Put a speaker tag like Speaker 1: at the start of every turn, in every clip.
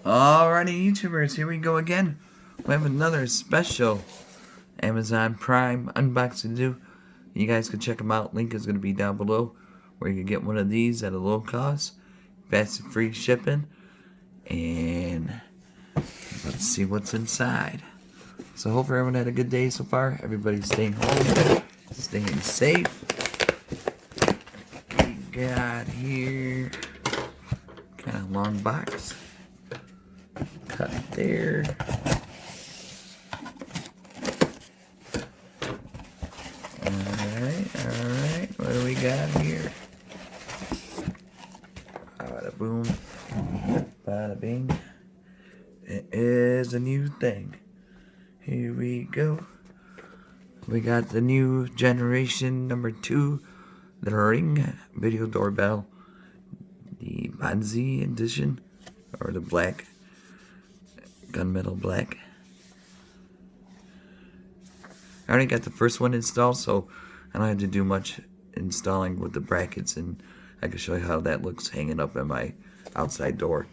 Speaker 1: Alrighty, YouTubers, here we go again. We have another special Amazon Prime unboxing to do. You guys can check them out. Link is going to be down below where you can get one of these at a low cost. Fast and free shipping. And let's see what's inside. So hope everyone had a good day so far. Everybody's staying home, staying safe. We got here kind of long box. Cut it there. Alright. What do we got here? Bada boom. Bada bing. It is a new thing. Here we go. We got the new generation number 2, the Ring Video Doorbell. The Bronze edition, or the black. Gunmetal black. I already got the first one installed, so I don't have to do much installing with the brackets, and I can show you how that looks hanging up in my outside door.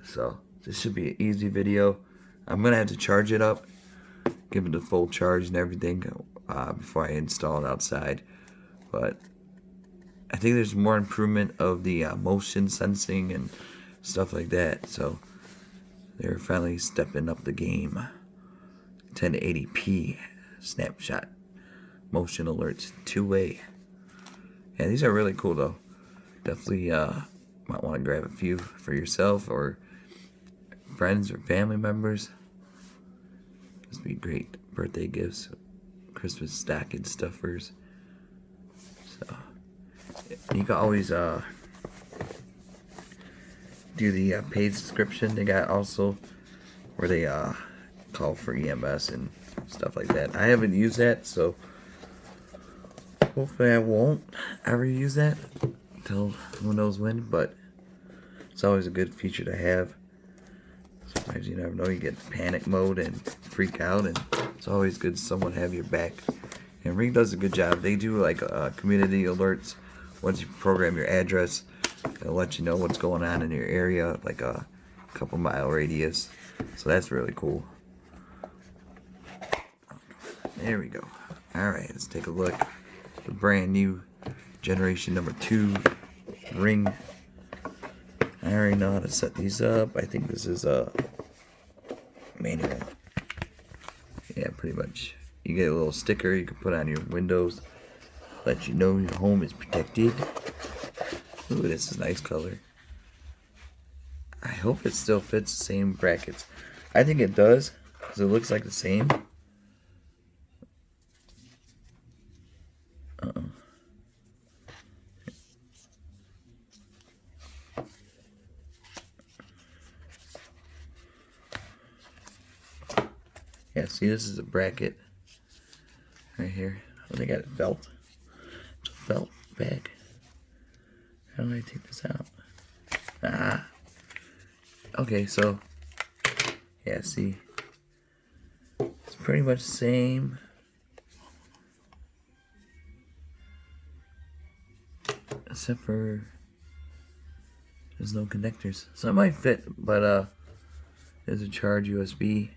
Speaker 1: So this should be an easy video. I'm gonna have to charge it up, give it a full charge and everything before I install it outside. But I think there's more improvement of the motion sensing and stuff like that. So they're finally stepping up the game. 1080p snapshot motion alerts, 2-way. Yeah, these are really cool though. Definitely might want to grab a few for yourself or friends or family members. This would be great birthday gifts, Christmas stocking stuffers. So you can always do the paid subscription. They got also where they call for EMS and stuff like that. I haven't used that, so hopefully I won't ever use that until who knows when, but it's always a good feature to have. Sometimes you never know, you get panic mode and freak out, and it's always good to someone have your back. And Ring does a good job. They do like community alerts. Once you program your address, it'll let you know what's going on in your area, like a couple mile radius. So that's really cool. There we go. Alright, let's take a look. The brand new generation number 2 Ring. I already know how to set these up. I think this is a manual. Yeah, pretty much. You get a little sticker you can put on your windows, let you know your home is protected. Ooh, this is a nice color. I hope it still fits the same brackets. I think it does, because it looks like the same. Yeah, see, this is a bracket right here. Oh, they got a felt. It's a felt bag. How do I take this out? Okay, so yeah, see, it's pretty much the same. Except for there's no connectors. So it might fit, but there's a charge USB.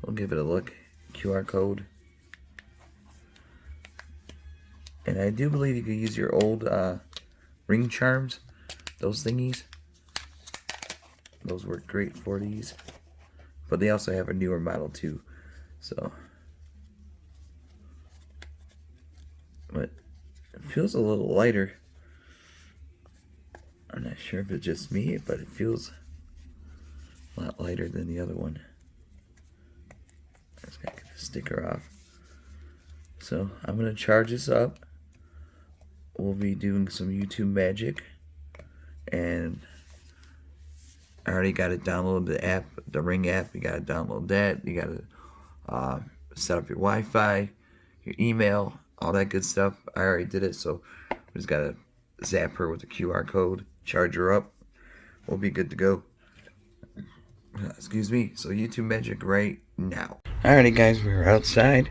Speaker 1: We'll give it a look. QR code. And I do believe you can use your old ring charms. Those thingies. Those work great for these. But they also have a newer model too. So. But it feels a little lighter. I'm not sure if it's just me, but it feels a lot lighter than the other one. I just gotta get the sticker off. So I'm gonna charge this up. We'll be doing some YouTube magic, and I already got it downloaded, the app, the Ring app. You gotta download that. You gotta set up your Wi-Fi, your email, all that good stuff. I already did it, so we just gotta zap her with the QR code, charge her up. We'll be good to go. Excuse me. So YouTube magic right now. Alrighty guys, we're outside.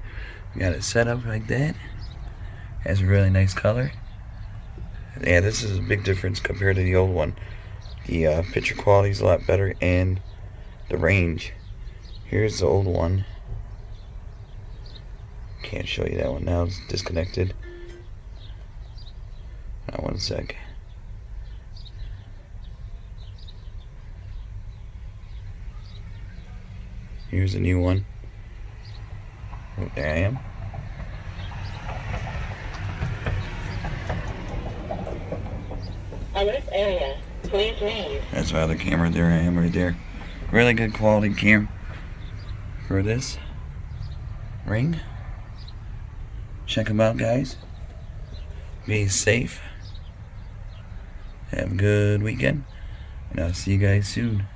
Speaker 1: We got it set up like that. Has a really nice color. Yeah, this is a big difference compared to the old one. The picture quality is a lot better, and the range. Here's the old one. Can't show you that one now, it's disconnected. One sec. Here's a new one. Oh, there I am.
Speaker 2: On this area, please leave.
Speaker 1: That's my other camera. There I am right there. Really good quality camera for this Ring. Check them out, guys. Be safe. Have a good weekend. And I'll see you guys soon.